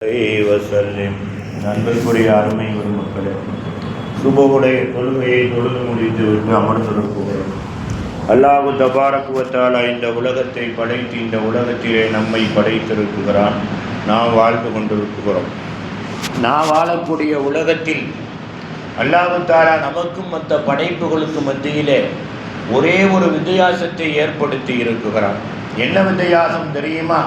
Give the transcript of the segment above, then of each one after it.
வசல்லிம். நண்பர்களுடைய அருமை ஒரு மக்களே, சுபவுடைய தொழுகையை தொழுது முடித்து விட்டு அமர்ந்திருக்கிறோம். அல்லாஹு தபாரக்குவத்தாலா இந்த உலகத்தை படைத்து இந்த உலகத்திலே நம்மை படைத்திருக்கிறான். நாம் வாழ்ந்து கொண்டிருக்கிறோம். நாம் வாழக்கூடிய உலகத்தில் அல்லாஹு தாலா நமக்கும் மற்ற படைப்புகளுக்கு மத்தியிலே ஒரே ஒரு வித்தியாசத்தை ஏற்படுத்தி இருக்கிறான். என்ன வித்தியாசம் தெரியுமா?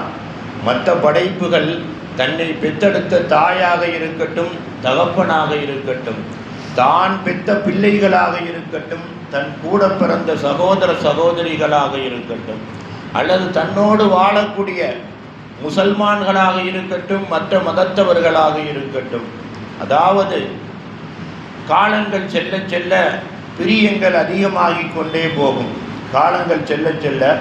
மற்ற படைப்புகள் தன்னை பெற்றெடுத்த தாயாக இருக்கட்டும், தகப்பனாக இருக்கட்டும், தான் பெற்ற பிள்ளைகளாக இருக்கட்டும், தன் கூட பிறந்த சகோதர சகோதரிகளாக இருக்கட்டும், அல்லது தன்னோடு வாழக்கூடிய முசல்மான்களாக இருக்கட்டும், மற்ற மதத்தவர்களாக இருக்கட்டும், அதாவது காலங்கள் செல்ல செல்ல பிரியங்கள் அதிகமாகிக் கொண்டே போகும். காலங்கள் செல்ல செல்ல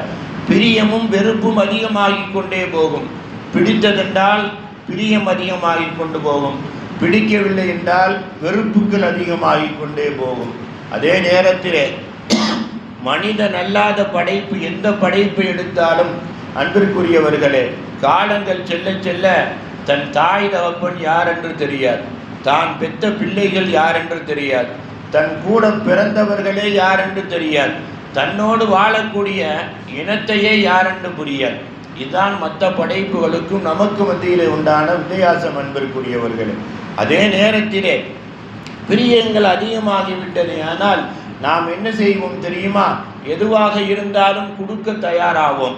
பிரியமும் வெறுப்பும் அதிகமாகிக் கொண்டே போகும். பிடித்ததென்றால் பிரியம் அதிகமாகிக் கொண்டு போகும், பிடிக்கவில்லை என்றால் வெறுப்புகள் அதிகமாகிக் கொண்டே போகும். அதே நேரத்திலே மனிதன் அல்லாத படைப்பு எந்த படைப்பை எடுத்தாலும் அன்பிற்குரியவர்களே, காலங்கள் செல்ல செல்ல தன் தாய் தகப்பன் யார் என்று தெரியாது, தான் பெற்ற பிள்ளைகள் யார் என்று தெரியாது, தன் கூட பிறந்தவர்களே யார் என்று தெரியாது, தன்னோடு வாழக்கூடிய இனத்தையே யார் என்று புரியாது. இதுதான் மற்ற படைப்புகளுக்கும் நமக்கு மத்தியிலே உண்டான வித்தியாசம் அன்பிற்குரியவர்களே. அதே நேரத்திலே பிரியங்கள் அதிகமாகிவிட்டது. ஆனால் நாம் என்ன செய்வோம் தெரியுமா? எதுவாக இருந்தாலும் கொடுக்க தயாராகும்.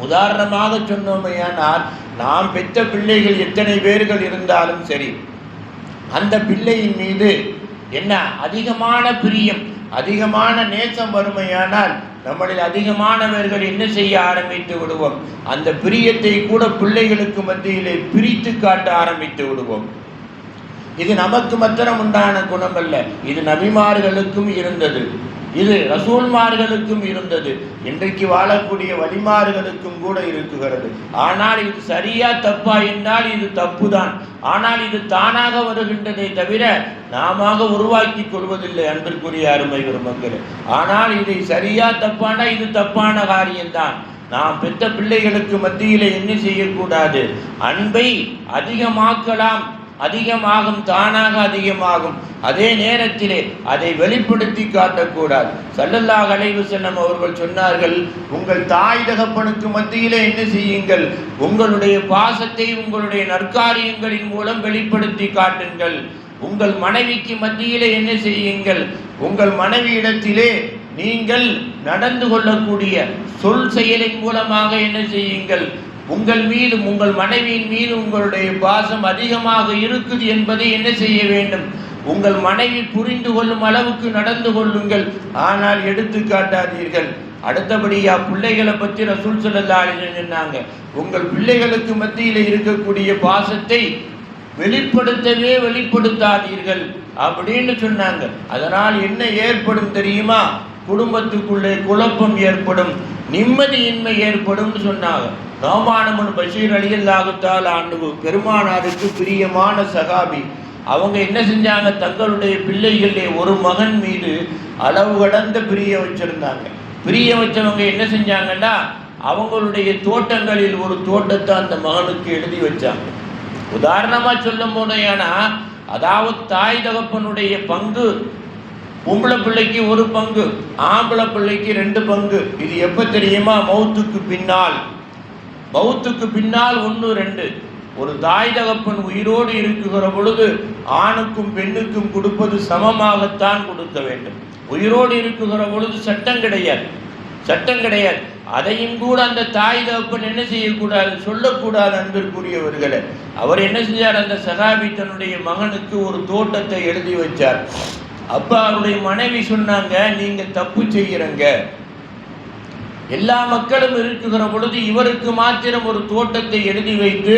உதாரணமாக சொன்னோமையானால், நாம் பெற்ற பிள்ளைகள் எத்தனை பேர்கள் இருந்தாலும் சரி, அந்த பிள்ளையின் மீது என்ன அதிகமான பிரியம், அதிகமான நேசம் வறுமையானால் நம்மளில் அதிகமானவர்கள் என்ன செய்ய ஆரம்பித்து விடுவோம்? அந்த பிரியத்தை கூட பிள்ளைகளுக்கு மத்தியிலே பிரித்து காட்ட ஆரம்பித்து விடுவோம். இது நமக்கு மாத்திரம் உண்டான குணம் அல்ல, இது நபிமார்களுக்கும் இருந்தது, இது ரசூல்மார்களுக்கும் இருந்தது, இன்றைக்கு வாழக்கூடிய வலிமார்களுக்கும் கூட இருக்குகிறது. ஆனால் இது சரியா தப்பா என்றால் இது தப்பு தான். ஆனால் இது தானாக வருகின்றதை தவிர நாம உருவாக்கி கொள்வதில்லை அன்பிற்குரிய அருமை பெருமக்களே. ஆனால் இதை சரியா தப்பானா இது தப்பான காரியம்தான். நாம் பெற்ற பிள்ளைகளுக்கு மத்தியிலே என்ன செய்யக்கூடாது? அன்பை அதிகமாக்கலாம், அதிகமாகும், தானாக அதிகமாகும். அதே நேரத்திலே அதை வெளிப்படுத்தி காட்டக்கூடாது. ஸல்லல்லாஹு அலைஹி வஸல்லம் அவர்கள் சொன்னார்கள், உங்கள் தாய் தகப்பனுக்கு மத்தியிலே என்ன செய்யுங்கள்? உங்களுடைய பாசத்தை உங்களுடைய நற்காரியங்களின் மூலம் வெளிப்படுத்தி காட்டுங்கள். உங்கள் மனைவிக்கு மத்தியிலே என்ன செய்யுங்கள்? உங்கள் மனைவியிடத்திலே நீங்கள் நடந்து கொள்ளக்கூடிய சொல் செயலின் மூலமாக என்ன செய்யுங்கள்? உங்கள் மீது, உங்கள் மனைவியின் மீது உங்களுடைய பாசம் அதிகமாக இருக்குது என்பதை என்ன செய்ய வேண்டும்? உங்கள் மனைவி புரிந்து கொள்ளும் அளவுக்கு நடந்து கொள்ளுங்கள். ஆனால் எடுத்து காட்டாதீர்கள். அடுத்தபடியா பிள்ளைகளை பற்றி ரசூல் ஸல்லல்லாஹு அலைஹி வஸல்லம் சொன்னாங்க, உங்கள் பிள்ளைகளுக்கு மத்தியில் இருக்கக்கூடிய பாசத்தை வெளிப்படுத்தாதீர்கள் அப்படின்னு சொன்னாங்க. அதனால் என்ன ஏற்படும் தெரியுமா? குடும்பத்துக்குள்ளே குழப்பம் ஏற்படும், நிம்மதியின்மை ஏற்படும் சொன்னாங்க. நோமான் பஷீர் ரலியல்லாஹு தஆலா அன்ஹு பெருமானாருக்கு பிரியமான சகாபி. அவங்க என்ன செஞ்சாங்க? தங்களுடைய பிள்ளைகளிலே ஒரு மகன் மீது அளவு கடந்த பிரிய வச்சிருந்தாங்க. பிரிய வச்சவங்க என்ன செஞ்சாங்கன்னா, அவங்களுடைய தோட்டங்களில் ஒரு தோட்டத்தை அந்த மகனுக்கு எழுதி வச்சாங்க. உதாரணமா சொல்லும் போதேனா, அதாவது தாய் தகப்பனுடைய பங்கு பொம்பளை பிள்ளைக்கு ஒரு பங்கு, ஆம்பளை பிள்ளைக்கு 2 பங்கு. இது எப்ப தெரியுமா? மௌத்துக்கு பின்னால். மௌத்துக்கு பின்னால் 1, 2. ஒரு தாய் தகப்பன் உயிரோடு இருக்குகிற பொழுது ஆணுக்கும் பெண்ணுக்கும் கொடுப்பது சமமாகத்தான் கொடுக்க வேண்டும். உயிரோடு இருக்குகிற பொழுது சட்டம் கிடையாது, சட்டம் கிடையாது. அதையும் கூட அந்த தாய் தகப்பன் என்ன செய்யக்கூடாது? சொல்லக்கூடாது அன்பிற்குரியவர்களே. அவர் என்ன செஞ்சார்? அந்த சகாபி தன்னுடைய மகனுக்கு ஒரு தோட்டத்தை எழுதி வச்சார். அப்ப அவருடைய மனைவி சொன்னாங்க, நீங்க தப்பு செய்யறங்க, எல்லா மக்களும் இருக்குகிற பொழுது இவருக்கு மாத்திரம் ஒரு தோட்டத்தை எழுதி வைத்து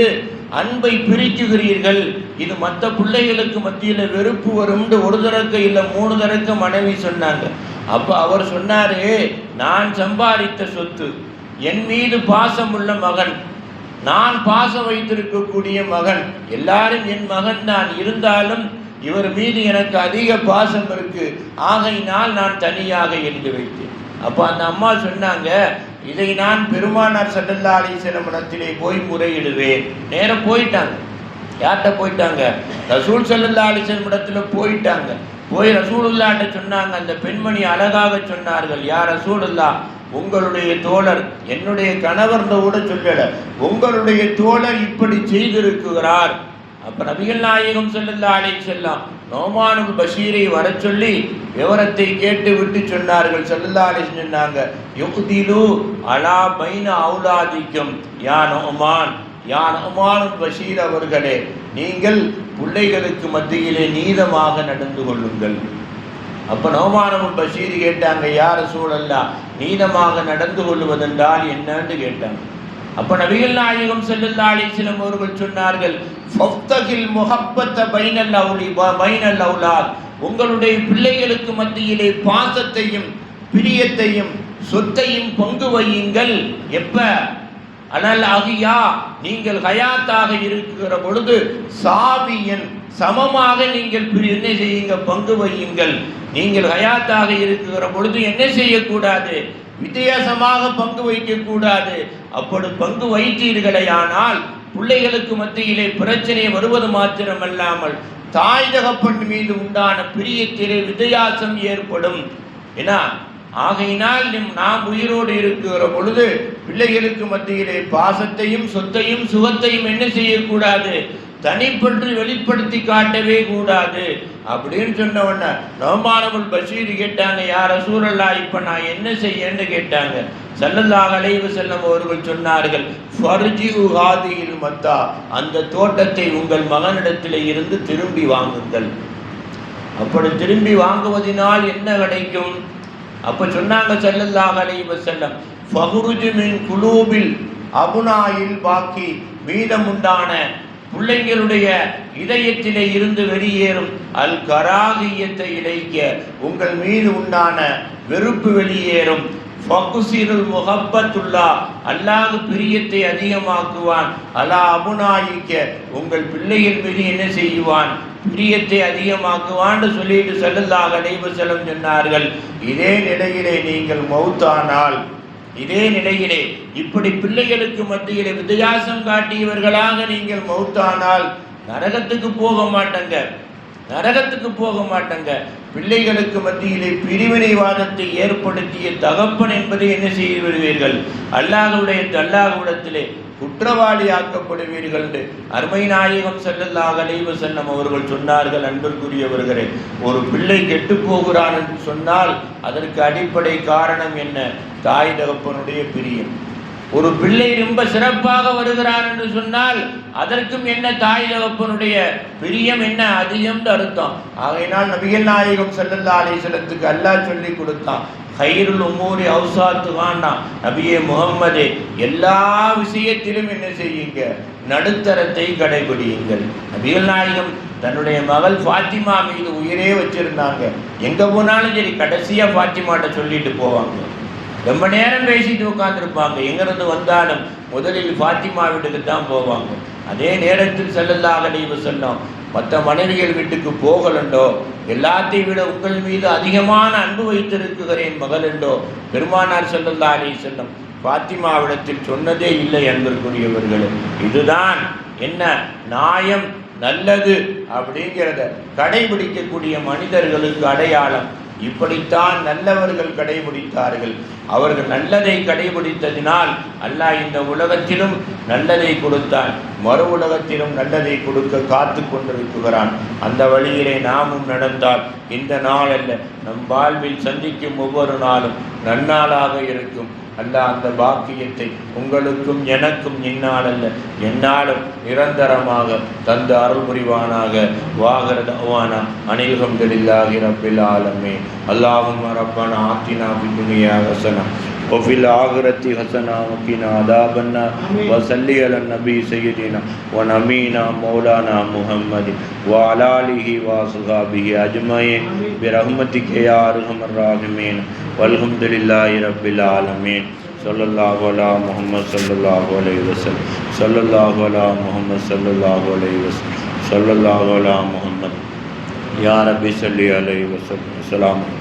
அன்பை பிரிக்குகிறீர்கள், இது மற்ற பிள்ளைகளுக்கு மத்தியில் வெறுப்பு வரும். ஒரு தரக்க இல்லை 3 தரக்க மனைவி சொன்னாங்க. அப்ப அவர் சொன்னாரு, நான் சம்பாதித்த சொத்து, என் மீது பாசம் உள்ள மகன், நான் பாசம் வைத்திருக்கக்கூடிய மகன், எல்லாரும் என் மகன் தான், இருந்தாலும் இவர் மீது எனக்கு அதிக பாசம் இருக்கு, ஆகையினால் நான் தனியாக எழுதி வைத்தேன். அப்போ அந்த அம்மா சொன்னாங்க, இதை நான் பெருமானார் ஸல்லல்லாஹு அலைஹி வஸல்லம் இடத்திலே போய் முறையிடுவேன். நேரம் போயிட்டாங்க. யார்கிட்ட போயிட்டாங்க? ரசூல் ஸல்லல்லாஹு அலைஹி வஸல்லம் இடத்துல போயிட்டாங்க. போய் ரசூலுல்லாஹ்ட்ட சொன்னாங்க. அந்த பெண்மணி அழகாக சொன்னார்கள், யா ரசூலுல்லாஹ், உங்களுடைய தோழர், என்னுடைய கணவர்ந்த கூட சொல்லல, உங்களுடைய தோழர் இப்படி செய்திருக்கிறார். அப்ப நபிகள் நாயகம் ஸல்லல்லாஹு அலைஹி வஸல்லம் நோமானுல் பஷீரை வர சொல்லி விவரத்தை கேட்டு விட்டு சொன்னார்கள். ஸல்லல்லாஹு அலைஹி வஸல்லம் சொன்னாங்க, யுக்திலு அலா பைன அவுலாதிக்கும் யா நோமான், யா நோமானுல் பஷீர் அவர்களே, நீங்கள் பிள்ளைகளுக்கு மத்தியிலே நீதமாக நடந்து கொள்ளுங்கள். அப்ப நோமானுல் பஷீர் கேட்டாங்க, யா ரசூலல்லாஹ், நீதமாக நடந்து கொள்வதென்றால் என்னன்னு கேட்டாங்க. அப்ப நபிகள் நாயகம் ஸல்லல்லாஹு அலைஹி வஸல்லம் அவர்கள் சொன்னார்கள், ஃபஃப்தகில் முஹப்பத பைனல் அவுலாத், உங்களுடைய பிள்ளைகளுக்கு மத்தியிலே பாசத்தையும் பிரியத்தையும் சொத்தையும் பங்கு வையுங்கள். எப்ப? அனல் அகியா, நீங்கள் ஹயாத்தாக இருக்கிற பொழுது சாவியன் சமமாக நீங்கள் என்ன செய்யுங்க? பங்கு வையுங்கள். நீங்கள் ஹயாத்தாக இருக்கிற பொழுது என்ன செய்யக்கூடாது? வித்தியாசமாக பங்கு வைக்கக்கூடாது. அப்படி பங்கு வைத்தீர்களேயானால் பிள்ளைகளுக்கு மத்தியிலே பிரச்சனை வருவது மாத்திரமல்லாமல் தாய் தகப்பன் மீது உண்டான பிரியத்திலே வித்தியாசம் ஏற்படும். ஏன்னா ஆகையினால் நாம் உயிரோடு இருக்கிற பொழுது பிள்ளைகளுக்கு மத்தியிலே பாசத்தையும் சொத்தையும் சுகத்தையும் என்ன செய்யக்கூடாது? தனிப்பற்றி வெளிப்படுத்தி காட்டவே கூடாது அப்படின்னு சொன்ன உடனே நோமானுல் பஷீர் கேட்டாங்க, யா ரசூலல்லாஹ், இப்ப நான் என்ன செய்யன்னு கேட்டாங்க. ஸல்லல்லாஹு அலைஹி வஸல்லம் அவர்கள் சொன்னார்கள், ஃபர்ஜிஉ ஹாதிஹில் மத்தா, அந்த தோட்டத்தை உங்கள் மகனிடத்திலே இருந்து திரும்பி வாங்குங்கள். அப்படி திரும்பி வாங்குவதனால் என்ன கிடைக்கும்? அப்ப சொன்னாங்க ஸல்லல்லாஹு அலைஹி வஸல்லம், ஃபஹ்ருஜு மின் குலூபில் அபுனாயில் பாக்கி, மீதமுண்டான பிள்ளைங்களுடைய இதயத்திலே இருந்து வெளியேறும் அல் கராகியத்தை இழைக்க, உங்கள் மீது உண்டான வெறுப்பு வெளியேறும். ஃபகுசிருல் முஹப்பத்துல்லா, அல்லாஹ் பிரியத்தை அதிகமாக்குவான். அலா அபுனாயிக்க, உங்கள் பிள்ளைகள் மீது என்ன செய்வான்? பிரியத்தை அதிகமாக்குவான்னு சொல்லிட்டு ஸல்லல்லாஹு அலைஹி வஸல்லம் சொன்னார்கள். இதே நிலையிலே நீங்கள் மௌத்தானால், இதே நிலையிலே இப்படி பிள்ளைகளுக்கு மத்தியிலே வித்தியாசம் காட்டியவர்களாக நீங்கள் மௌத்தானால் நரகத்துக்கு போக மாட்டங்க, நரகத்துக்கு போக மாட்டங்க. பிள்ளைகளுக்கு மத்தியிலே பிரிவினைவாதத்தை ஏற்படுத்திய தகப்பன் என்பதை என்ன செய்து வருவீர்கள்? அல்லாஹ்விடத்திலே குற்றவாளி ஆக்கப்படுவீர்கள் என்று அருமை நாயகம் ஸல்லல்லாஹு அலைஹி வஸல்லம் அவர்கள் சொன்னார்கள். அன்பிற்குரியவர்களே, ஒரு பிள்ளை கெட்டு போகிறான் என்று சொன்னால் அதற்கு அடிப்படை காரணம் என்ன? தாய் தகப்பனுடைய பிரியம். ஒரு பிள்ளை ரொம்ப சிறப்பாக வருகிறான் என்று சொன்னால் அதற்கும் என்ன? தாய் தகப்பனுடைய பிரியம் என்ன? அதிகம் அர்த்தம். ஆகையினால் நபிகள் நாயகம் ஸல்லல்லாஹு அலைஹி வஸல்லத்துக்கு அல்லாஹ் சொல்லி கொடுத்தான், ஹைருல் உமூரி அவ்சாத்துஹா, நபியே முஹம்மதே, எல்லா விஷயத்திலும் என்ன செய்யுங்க? நடுத்தரத்தை கடைபிடியுங்கள். நபிகள் நாயகம் தன்னுடைய மகள் ஃபாத்திமா மீது உயிரே வச்சிருந்தாங்க. எங்க போனாலும் சரி கடைசியா ஃபாத்திமாட்ட சொல்லிட்டு போவாங்க. ரொம்ப நேரம் பேசிட்டு உட்காந்துருப்பாங்க. எங்கிருந்து வந்தாலும் முதலில் ஃபாத்திமா வீட்டுக்கு தான் போவாங்க. அதே நேரத்தில் ஸல்லல்லாஹு அலைஹி வஸல்லம் மற்ற மனைவிகள் வீட்டுக்கு போகலண்டோ, எல்லாத்தையும் விட உங்கள் மீது அதிகமான அன்பு வைத்திருக்கிறேன் மகள் என்றோ பெருமானார் ஸல்லல்லாஹு அலைஹி வஸல்லம் ஃபாத்திமாவிடத்தில் சொன்னதே இல்லை. அன்பிற்குரியவர்களே, இதுதான் என்ன நியாயம், நல்லது அப்படிங்கிறத கடைபிடிக்கக்கூடிய மனிதர்களுக்கு அடையாளம். இப்படித்தான் நல்லவர்கள் கடைபிடித்தார்கள். அவர்கள் நல்லதை கடைபிடித்ததினால் அல்லாஹ் இந்த உலகத்திலும் நல்லதை கொடுத்தான், மறு உலகத்திலும் நல்லதை கொடுக்க காத்து கொண்டிருக்கிறான். அந்த வழியிலே நாமும் நடந்தால் இந்த நாள் அல்ல, நம் வாழ்வில் சந்திக்கும் ஒவ்வொரு நாளும் நன்னாளாக இருக்கும். அல்லாஹ் அந்த பாக்கியத்தை உங்களுக்கும் எனக்கும் இந்நாள் அல்ல எந்நாளும் நிரந்தரமாக தந்து அருள் புரிவானாக. வாஹிர தஅவானா அனில் ஹம்துலில்லாஹி ரப்பில் ஆலமீன். அல்லாஹும்ம ரப்பனா ஆத்தினா ஃபித் துன்யா ஹஸனா وفي الآخرة حسنة وقنا عذاب النار وصلي على النبي سيدنا ونبينا مولانا محمد وعلى آله وصحبه أجمعين برحمتك يا أرحم الراحمين والحمد لله رب العالمين. صلى الله على محمد صلى الله عليه وسلم. صلى الله على محمد صلى الله عليه وسلم. صلى الله على محمد. يا رب صل عليه وسلم. السلام.